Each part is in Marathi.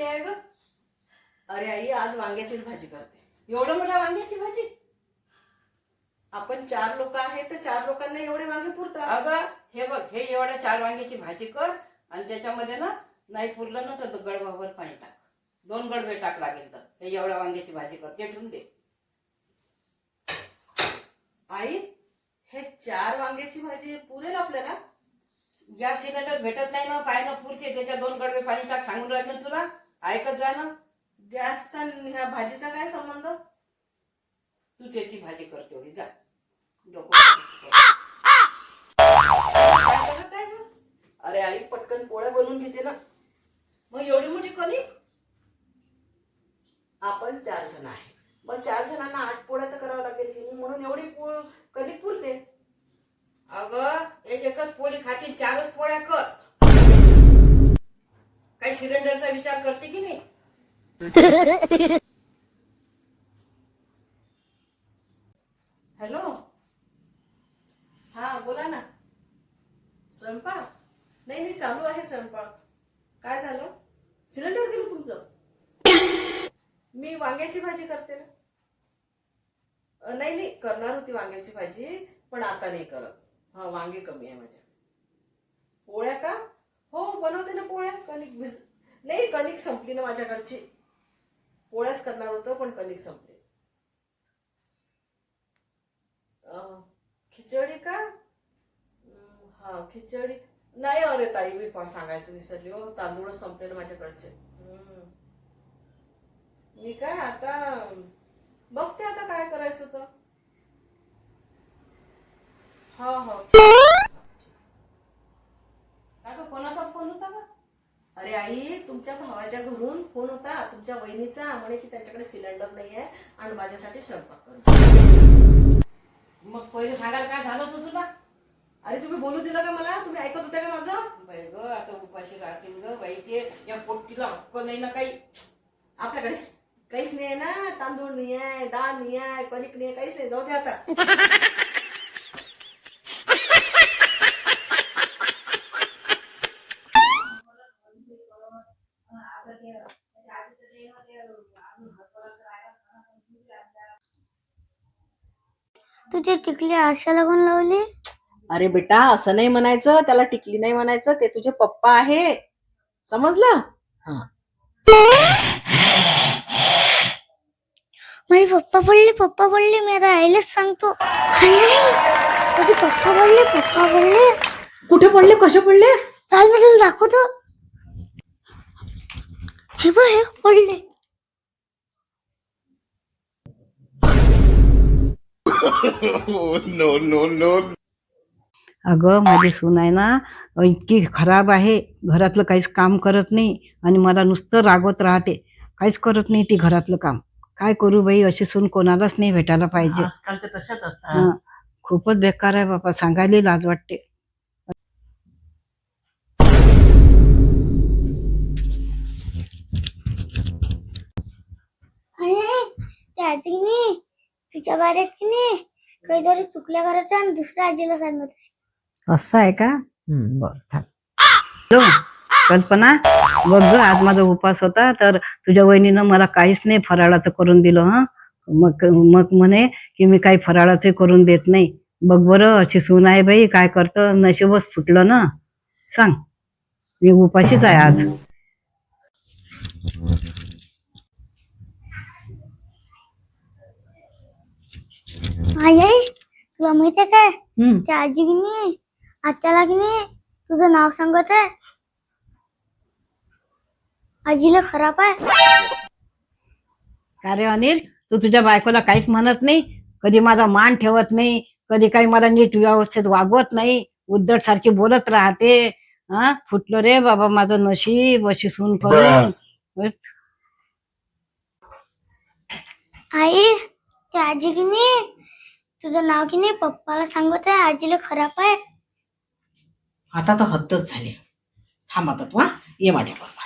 करते आहे ग? अरे आई, आज वांग्याचीच भाजी करते. एवढं मोठ्या वांग्याची भाजी? आपण 4 लोक आहे तर 4 लोकांना एवढे वांगे पुरतात. अगं हे बघ, हे एवढ्या 4 वांग्याची भाजी कर आणि त्याच्यामध्ये ना नाही पुरलं ना तर गडवावर पाणी टाक. 2 गडवे टाक लागेल तर. हे एवढ्या वांग्याची भाजी कर, ते ठेवून दे. आई, हे 4 वांग्याची भाजी पुरेल आपल्याला? गॅस सिलेंडर भेटत नाही ना, पाय पुरते त्याच्या 2 गडवे पाणी टाक. सांगून राहिलं ना तुला, ऐकत जा ना. गॅसचा आणि ह्या भाजीचा काय संबंध? तू त्याची भाजी कर तेवढी, जा. काय ग? अरे आई, पटकन पोळ्या बनवून घेते ना. मग एवढी मोठी कणिक? आपण 4 जण आहे, मग 4 जणांना 8 पोळ्या तर करावं लागेल की नाही, म्हणून एवढी कणिक पुरते. अगं एकच पोळी खाती, 4च पोळ्या कर. काही सिलेंडरचा विचार करते की नाही? हॅलो, हा बोला ना. स्वयंपाक? नाही चालू आहे स्वयंपाक. काय झालं? सिलेंडर गेलं तुमचं? मी वांग्याची भाजी करते ना. नाही करणार होती वांग्याची भाजी, पण आता नाही करत. हा, वांगे कमी आहे माझ्या. पोळ्या का? हो बनवते ना पोळ्या. कणिक संपली ना माझ्याकडची. पोळ्याच करणार होतं पण कणिक संपली. खिचडी का? हा खिचडी नाही. अरे ताई, मी सांगायचं विसरली हो, तांदूळच संपले ना माझ्याकडचे. मी काय आता बघते आता काय करायचं तर. हो. अगं कोणाचा फोन होता का? अरे आई, तुमच्या भावाच्या घरून फोन होता, तुमच्या वहिनीचा. म्हणे की त्यांच्याकडे सिलेंडर नाही आहे आणि माझ्यासाठी स्वयंपाक कर. मग पहिले सांगायला काय झालं होतं तुला? अरे तुम्ही बोलू दिलं का मला? तुम्ही ऐकत होत्या का माझं? बाई ग, आता उपाशी राहतील ग बाई. ते या पोट्टीला हक्क नाही ना काही. आपल्याकडे काहीच नाही आहे ना. तांदूळ नाही आहे, डाळ नाही आहे, कणिक नाही आहे, काहीच नाही. जाऊ दे आता. तुझी टिकली आरशाला कोण लावली? अरे बेटा, असं नाही म्हणायचं. त्याला टिकली नाही म्हणायचं. ते तुझे पप्पा आहे, समजलं? हा. माझे पप्पा बोलले मी आता आईलाच सांगतो. तुझे पप्पा बोलले. कुठे पडले? कसे पडले? चाल मी तुला दाखवतो. हे बघ, हे पडले. नो. अगं माझी सून आहे ना, इतकी खराब आहे. घरातलं काहीच काम करत नाही आणि मला नुसतं रागवत राहते. काहीच करत नाही ती घरातलं काम. काय करू बाई, अशी सून कोणालाच नाही भेटायला पाहिजे. आजकालच्या तशाच असतात. खूपच बेकार आहे बाबा, सांगायला लाज वाटते. आजीने तुझ्या बारेत की नाही काहीतरी चुकल्या करत आणि दुसऱ्या आजीला सांगत. असं आहे का? बरं थांब. कल्पना बघ ग, आज माझा उपास होता तर तुझ्या वहिनीनं मला काहीच नाही फराळाचं करून दिलं. मग म्हणे की मी काही फराळाचं करून देत नाही. बघ बरं, अशी सून आहे बाई, काय करतं, नशीबच फुटलं ना. सांग, मी उपाशीच आहे आज. आई, तुला माहित आहे काय, त्या आजी की नाही आत्याला की नाही तुझं नाव सांगत आहे. आजीला खराब आहे. का रे अनिल, तू तुझ्या बायकोला काहीच म्हणत नाही? कधी माझा मान ठेवत नाही, कधी काही मला नीट व्यवस्थित वागवत नाही, उद्धट सारखी बोलत राहते. फुटलं रे बाबा माझं नशीब अशी सून करून. आई, त्या आजी की नाही तुझं नाव की नाही पप्पाला सांगत आहे. आजीला खराब आहे. आता तर हद्दच झाली. थांब आता तू, ये माझ्या बरोबर.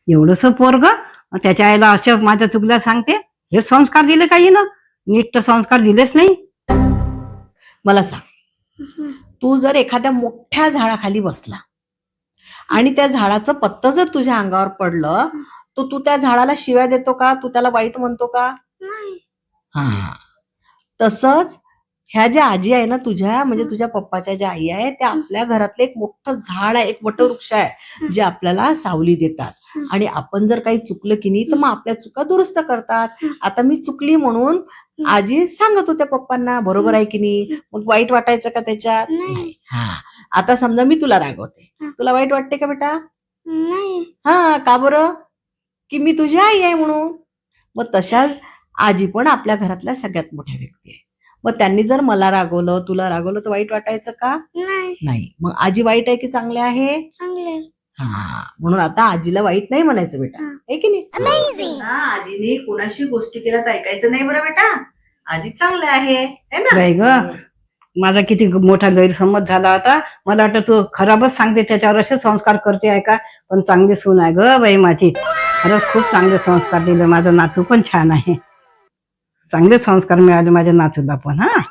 एवढंस पोरग त्याच्या आईला असे माझ्या चुकल्या सांगते? हे संस्कार दिले काही ना? नीट तर संस्कार दिलेच नाही. मला सांग, तू जर एखाद्या मोठ्या झाडाखाली बसला आणि त्या झाडाचं पत्तं जर तुझ्या अंगावर पडलं तर तू त्या झाडाला शिव्या देतो का? तू त्याला वाईट म्हणतो का? नाही. हा. तसंच ह्या ज्या आजी आहे ना तुझ्या, म्हणजे तुझ्या पप्पाच्या ज्या आई आहे, त्या आपल्या घरातलं एक मोठं झाड आहे, एक वटवृक्ष आहे, जे आपल्याला सावली देतात. आणि आपण जर काही चुकलं की नाही तर मग आपल्या चुका दुरुस्त करतात. आता मी चुकली म्हणून आजी सांगत होत्या पप्पांना, बरोबर आहे की नाही? मग वाईट वाटायचं का त्याच्यात? नाही. हा. आता समजा मी तुला रागवते, तुला वाईट वाटते का बेटा? नाही. हा. का बरं? की मी तुझी आई आहे म्हणून. मग तशाच आजी पण आपल्या घरातल्या सगळ्यात मोठ्या व्यक्ती आहे. मग त्यांनी जर मला रागवलं, तुला रागवलं तर वाईट वाटायचं का? नाही. मग आजी वाईट आहे की चांगले आहे? चांगले. हा. म्हणून आता आजीला वाईट नाही म्हणायचं बेटा, आहे की नाही? हा, आजीने कोणाशी गोष्टी केल्या तर ऐकायचं नाही बरं बेटा. आजी चांगले आहे ना? बाई ग, माझा किती मोठा गैरसमज झाला होता. मला वाटतं तू खराबच सांगते, त्याच्यावर असे संस्कार करते आहे का? पण चांगली सून आहे ग बाई माझी. खरंच खूप चांगले संस्कार दिले. माझा नातू पण छान आहे. चांगले संस्कार मिळाले माझ्या नातूला पण. हा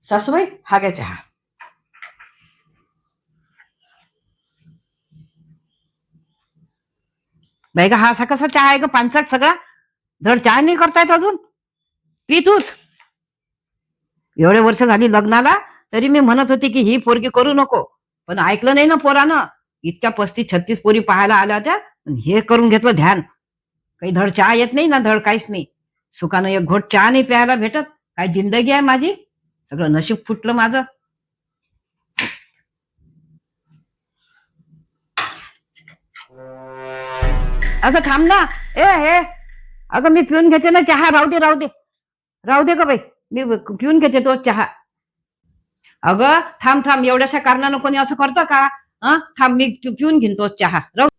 सासूबाई, हा घ्या चहा. बाई ग, हा असा कसा चहा आहे ग पानसट सगळा? धड चहा नाही करतायत अजून? पी तूच. एवढे वर्ष झाली लग्नाला, तरी मी म्हणत होती की ही पोरगी करू नको, पण ऐकलं नाही ना पोरानं. इतक्या 35-36 पोरी पाहायला आल्या होत्या, पण हे करून घेतलं ध्यान. काही धड चहा येत नाही ना, धड काहीच नाही. सुखानं एक घोट चहा नाही प्यायला भेटत. काय जिंदगी आहे माझी. सगळं नशीब फुटलं माझं. अगं थांब ना. हे अगं मी पिऊन घेते ना चहा. राहू दे राहू दे राहू दे ग बाई, मी पिऊन घेते तो चहा. अगं थांब थांब, एवढ्याशा कारणानं कोणी असं करतं का? थांब, मी पिऊन घेईन तो चहा. राहू.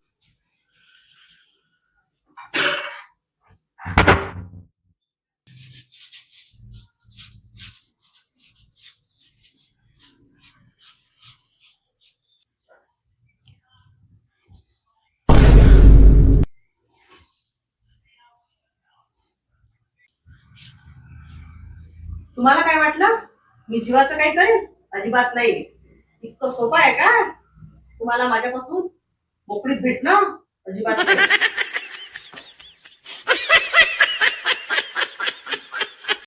तुम्हाला काय वाटलं मी जीवाचं काही करेन? अजिबात नाही. इतकं सोपं आहे का तुम्हाला माझ्यापासून मोकळीत भेटणं? अजिबात नाही.